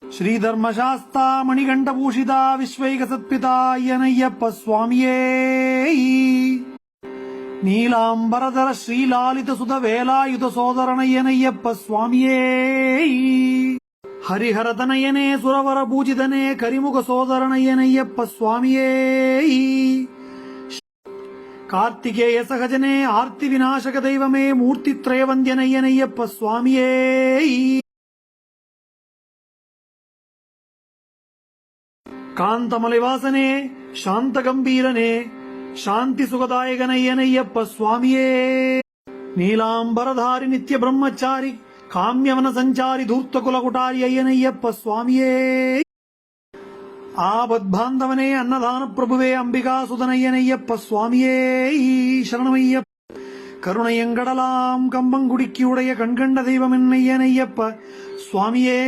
ஸ்ரீதர்மசாஸ்தா மணிகண்டபூஷிதா விஸ்வைகசத்பிதா ஐயனையப்ப சுவாமியே. நீலாம்பரதர ஸ்ரீலாலித சுத வேலாயுத சோதரனையனையப்ப சுவாமியே. ஹரிஹரதனயனே சுரவர பூஜிதனே கரிமுக சோதரனையனையப்ப சுவாமியே. கார்த்திகேய சகஜனே ஆர்த்தி விநாசக தெய்வமே மூர்த்தி திரயவந்தியனையனையப்ப சுவாமியே. காந்தமலைவாசனே சாந்த கம்பீரனே சாந்தி சுகதாயகனையனையப்ப சுவாமியே. நீலாம்பரதாரி நித்ய பிரம்மச்சாரி காமியவன சஞ்சாரி தூர்த்த குலகுட்டாரி ஐயனையப்ப சுவாமியே. ஆபத் பாந்தவனே அன்னதான பிரபுவே அம்பிகா சுதனையனையப்ப சுவாமியே. சரணமையப்ப. கருணையங்கடலாம் கம்பங்குடிக்கு உடைய கண்கண்ட தெய்வம் என்னையனையப்ப சுவாமியே.